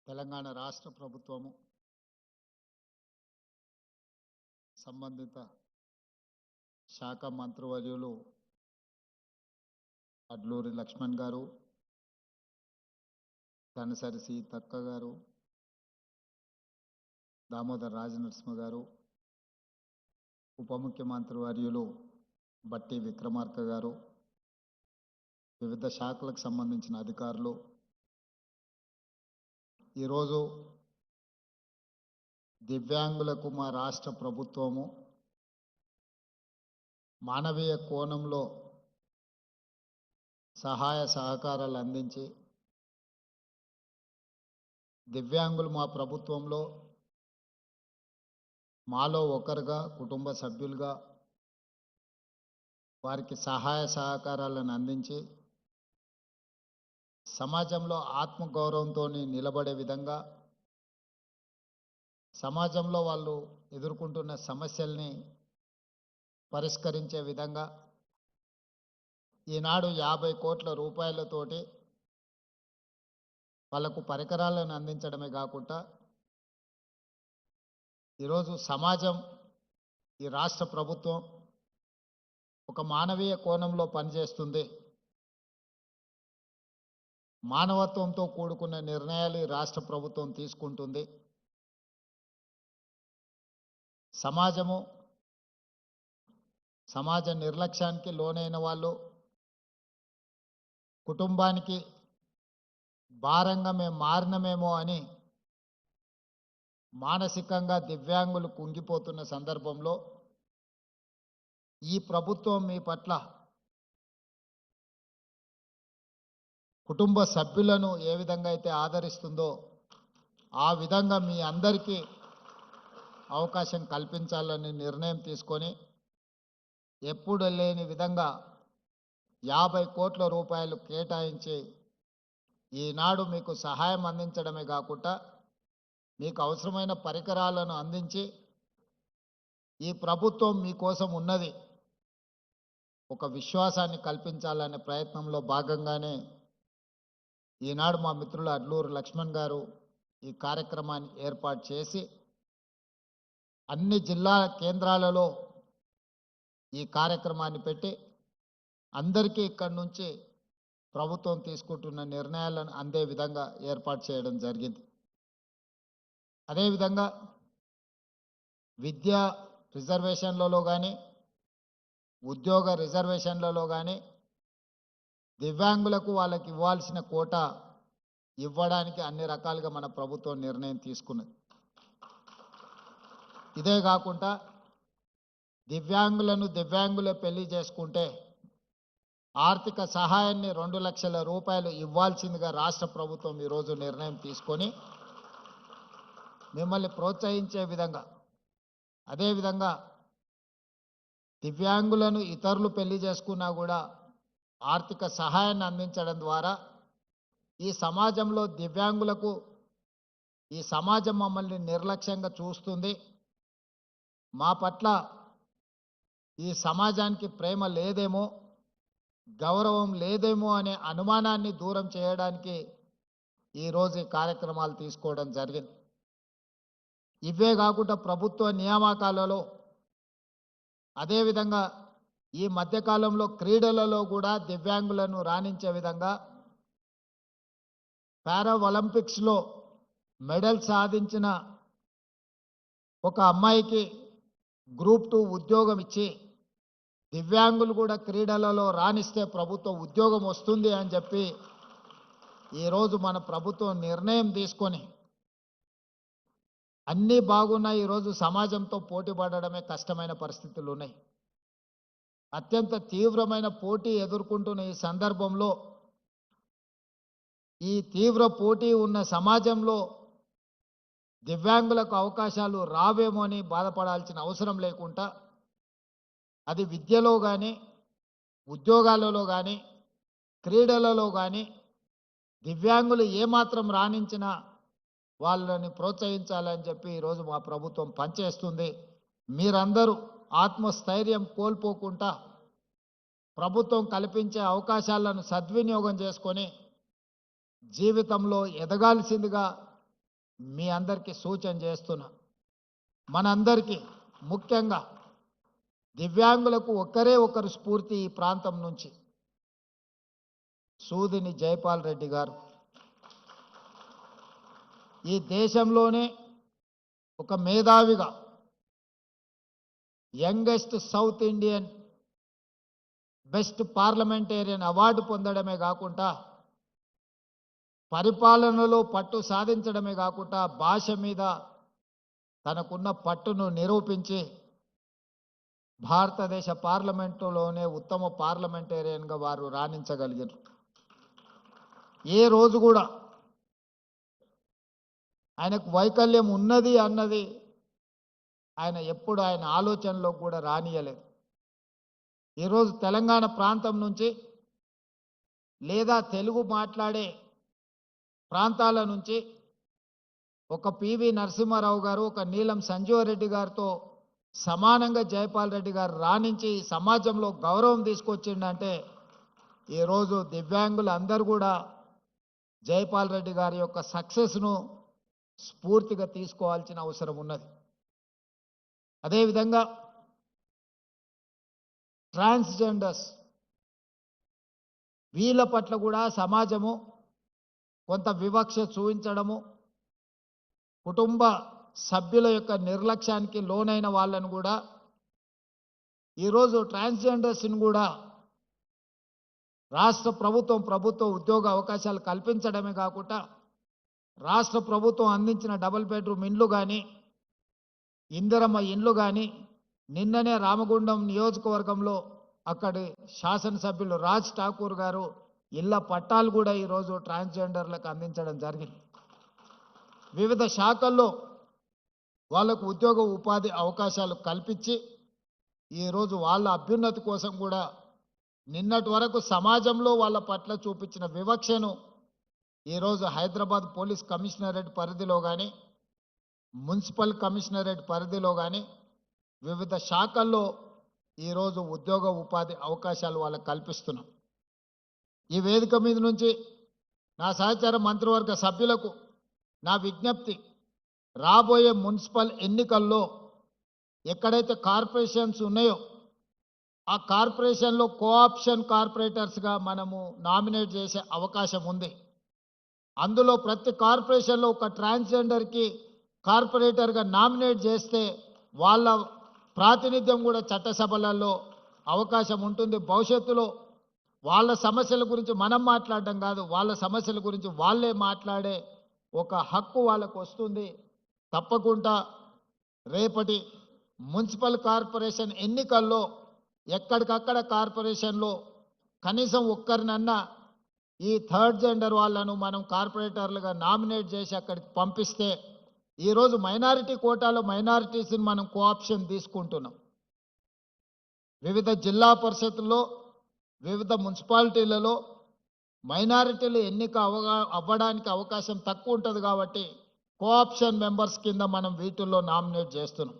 తెలంగాణ రాష్ట్ర ప్రభుత్వము సంబంధిత శాఖ మంత్రివర్యులు అడ్లూరి లక్ష్మణ్ గారు, తనసరి సీతక్క గారు, దామోదర్ రాజనరసింహ గారు, ఉప ముఖ్యమంత్రి వర్యులు బట్టి విక్రమార్క గారు, వివిధ శాఖలకు సంబంధించిన అధికారులు ఈరోజు దివ్యాంగులకు మా రాష్ట్ర ప్రభుత్వము మానవీయ కోణంలో సహాయ సహకారాలు అందించి దివ్యాంగులు మా ప్రభుత్వంలో మాలో ఒకరుగా కుటుంబ సభ్యులుగా వారికి సహాయ సహకారాలను అందించి సమాజంలో ఆత్మగౌరవంతో నిలబడే విధంగా సమాజంలో వాళ్ళు ఎదుర్కొంటున్న సమస్యల్ని పరిష్కరించే విధంగా ఈనాడు 50 కోట్ల రూపాయలతోటి వాళ్ళకు పరికరాలను అందించడమే కాకుండా ఈరోజు సమాజం ఈ రాష్ట్ర ప్రభుత్వం ఒక మానవీయ కోణంలో పనిచేస్తుంది, మానవత్వంతో కూడుకున్న నిర్ణయాలు ఈ రాష్ట్ర ప్రభుత్వం తీసుకుంటుంది. సమాజ నిర్లక్ష్యానికి లోనైన వాళ్ళు కుటుంబానికి భారంగా మేము మారినమేమో అని మానసికంగా దివ్యాంగులు కుంగిపోతున్న సందర్భంలో ఈ ప్రభుత్వం మీ పట్ల కుటుంబ సభ్యులను ఏ విధంగా అయితే ఆదరిస్తుందో ఆ విధంగా మీ అందరికీ అవకాశం కల్పించాలని నిర్ణయం తీసుకొని ఎప్పుడు లేని విధంగా 50 కోట్ల రూపాయలు కేటాయించి ఈనాడు మీకు సహాయం అందించడమే కాకుండా మీకు అవసరమైన పరికరాలను అందించి ఈ ప్రభుత్వం మీకోసం ఉన్నది ఒక విశ్వాసాన్ని కల్పించాలనే ప్రయత్నంలో భాగంగానే ఈనాడు మా మిత్రులు అడ్లూరు లక్ష్మణ్ గారు ఈ కార్యక్రమాన్ని ఏర్పాటు చేసి అన్ని జిల్లా కేంద్రాలలో ఈ కార్యక్రమాన్ని పెట్టి అందరికీ ఇక్కడి నుంచి ప్రభుత్వం తీసుకుంటున్న నిర్ణయాలను అందే విధంగా ఏర్పాటు చేయడం జరిగింది. అదేవిధంగా విద్యా రిజర్వేషన్లలో కానీ ఉద్యోగ రిజర్వేషన్లలో కానీ దివ్యాంగులకు వాళ్ళకి ఇవ్వాల్సిన కోటా ఇవ్వడానికి అన్ని రకాలుగా మన ప్రభుత్వం నిర్ణయం తీసుకున్నది. ఇదే కాకుండా దివ్యాంగులే పెళ్లి చేసుకుంటే ఆర్థిక సహాయాన్ని 2 లక్షల రూపాయలు ఇవ్వాల్సిందిగా రాష్ట్ర ప్రభుత్వం ఈరోజు నిర్ణయం తీసుకొని మిమ్మల్ని ప్రోత్సహించే విధంగా, అదేవిధంగా దివ్యాంగులను ఇతరులు పెళ్లి చేసుకున్నా కూడా ఆర్థిక సహాయాన్ని అందించడం ద్వారా ఈ సమాజంలో దివ్యాంగులకు ఈ సమాజం మమ్మల్ని నిర్లక్ష్యంగా చూస్తుంది, మా పట్ల ఈ సమాజానికి ప్రేమ లేదేమో, గౌరవం లేదేమో అనే అనుమానాన్ని దూరం చేయడానికి ఈరోజు ఈ కార్యక్రమాలు తీసుకోవడం జరిగింది. ఇవే కాకుండా ప్రభుత్వ నియామకాలలో అదేవిధంగా ఈ మధ్యకాలంలో క్రీడలలో కూడా దివ్యాంగులను రాణించే విధంగా పారా ఒలింపిక్స్లో మెడల్ సాధించిన ఒక అమ్మాయికి గ్రూప్ 2 ఉద్యోగం ఇచ్చి దివ్యాంగులు కూడా క్రీడలలో రాణిస్తే ప్రభుత్వ ఉద్యోగం వస్తుంది అని చెప్పి ఈరోజు మన ప్రభుత్వం నిర్ణయం తీసుకొని అన్నీ బాగున్నాయి. ఈరోజు సమాజంతో పోటీ పడడమే కష్టమైన పరిస్థితులు ఉన్నాయి. అత్యంత తీవ్రమైన పోటీ ఎదుర్కొంటున్న ఈ సందర్భంలో ఈ తీవ్ర పోటీ ఉన్న సమాజంలో దివ్యాంగులకు అవకాశాలు రావేమో అని బాధపడాల్సిన అవసరం లేకుండా అది విద్యలో కానీ ఉద్యోగాలలో కానీ క్రీడలలో కానీ దివ్యాంగులు ఏమాత్రం రాణించినా వాళ్ళని ప్రోత్సహించాలని చెప్పి ఈరోజు మా ప్రభుత్వం పనిచేస్తుంది. మీరందరూ ఆత్మస్థైర్యం కోల్పోకుండా ప్రభుత్వం కల్పించే అవకాశాలను సద్వినియోగం చేసుకొని జీవితంలో ఎదగాల్సిందిగా మీ అందరికీ సూచన చేస్తున్నా. మనందరికీ ముఖ్యంగా దివ్యాంగులకు ఒక్కరే ఒకరు స్ఫూర్తి ఈ ప్రాంతం నుంచి. సూదిని జైపాల్ రెడ్డి గారు ఈ దేశంలోనే ఒక మేధావిగా youngest South Indian best parliamentarian award పొందడమే కాకుండా పరిపాలనలో పట్టు సాధించడమే కాకుండా భాష మీద తనకున్న పట్టును నిరూపించి భారతదేశ పార్లమెంటులోనే ఉత్తమ పార్లమెంటేరియన్గా వారు రాణించగలిగారు. ఏ రోజు కూడా ఆయనకు వైకల్యం ఉన్నది అన్నది ఆయన ఎప్పుడు ఆయన ఆలోచనలో కూడా రానియలేదు. ఈరోజు తెలంగాణ ప్రాంతం నుంచి లేదా తెలుగు మాట్లాడే ప్రాంతాల నుంచి ఒక పివి నరసింహారావు గారు, ఒక నీలం సంజీవరెడ్డి గారితో సమానంగా జైపాల్ రెడ్డి గారు రాణించి సమాజంలో గౌరవం తీసుకొచ్చిండంటే ఈరోజు దివ్యాంగులు అందరూ కూడా జైపాల్ రెడ్డి గారి యొక్క సక్సెస్ను స్ఫూర్తిగా తీసుకోవాల్సిన అవసరం ఉన్నది. అదేవిధంగా ట్రాన్స్జెండర్స్ వీళ్ళ పట్ల కూడా సమాజము కొంత వివక్ష చూపించడము, కుటుంబ సభ్యుల యొక్క నిర్లక్ష్యానికి లోనైన వాళ్ళను కూడా ఈరోజు ట్రాన్స్జెండర్స్ని కూడా రాష్ట్ర ప్రభుత్వ ఉద్యోగ అవకాశాలు కల్పించడమే కాకుండా రాష్ట్ర ప్రభుత్వం అందించిన డబుల్ బెడ్రూమ్ ఇండ్లు కానీ ఇందిరమ్మ ఇండ్లు కానీ నిన్ననే రామగుండం నియోజకవర్గంలో అక్కడి శాసనసభ్యులు రాజ్ ఠాకూర్ గారు ఇళ్ల పట్టాలు కూడా ఈరోజు ట్రాన్స్జెండర్లకు అందించడం జరిగింది. వివిధ శాఖల్లో వాళ్ళకు ఉద్యోగ ఉపాధి అవకాశాలు కల్పించి ఈరోజు వాళ్ళ అభ్యున్నతి కోసం కూడా నిన్నటి వరకు సమాజంలో వాళ్ళ పట్ల చూపించిన వివక్షను ఈరోజు హైదరాబాద్ పోలీస్ కమిషనరేట్ పరిధిలో కానీ మున్సిపల్ కమిషనరేట్ పరిధిలో కానీ వివిధ శాఖల్లో ఈరోజు ఉద్యోగ ఉపాధి అవకాశాలు వాళ్ళకు కల్పిస్తున్నాం. ఈ వేదిక మీద నుంచి నా సహచార మంత్రివర్గ సభ్యులకు నా విజ్ఞప్తి, రాబోయే మున్సిపల్ ఎన్నికల్లో ఎక్కడైతే కార్పొరేషన్స్ ఉన్నాయో ఆ కార్పొరేషన్లో కోఆప్షన్ కార్పొరేటర్స్గా మనము నామినేట్ చేసే అవకాశం ఉంది. అందులో ప్రతి కార్పొరేషన్లో ఒక ట్రాన్స్జెండర్కి కార్పొరేటర్గా నామినేట్ చేస్తే వాళ్ళ ప్రాతినిధ్యం కూడా చట్టసభలలో అవకాశం ఉంటుంది. భవిష్యత్తులో వాళ్ళ సమస్యల గురించి మనం మాట్లాడడం కాదు, వాళ్ళ సమస్యల గురించి వాళ్ళే మాట్లాడే ఒక హక్కు వాళ్ళకు వస్తుంది. తప్పకుండా రేపటి మున్సిపల్ కార్పొరేషన్ ఎన్నికల్లో ఎక్కడికక్కడ కార్పొరేషన్లో కనీసం ఒక్కరినన్నా ఈ థర్డ్ జెండర్ వాళ్ళను మనం కార్పొరేటర్లుగా నామినేట్ చేసి అక్కడికి పంపిస్తే ఈరోజు మైనారిటీ కోటాలో మైనారిటీస్ని మనం కోఆప్షన్ తీసుకుంటున్నాం. వివిధ జిల్లా పరిషత్తుల్లో వివిధ మున్సిపాలిటీలలో మైనారిటీలు ఎన్నిక అవ్వడానికి అవకాశం తక్కువ ఉంటుంది కాబట్టి కోఆప్షన్ మెంబర్స్ కింద మనం వీటిల్లో నామినేట్ చేస్తున్నాం.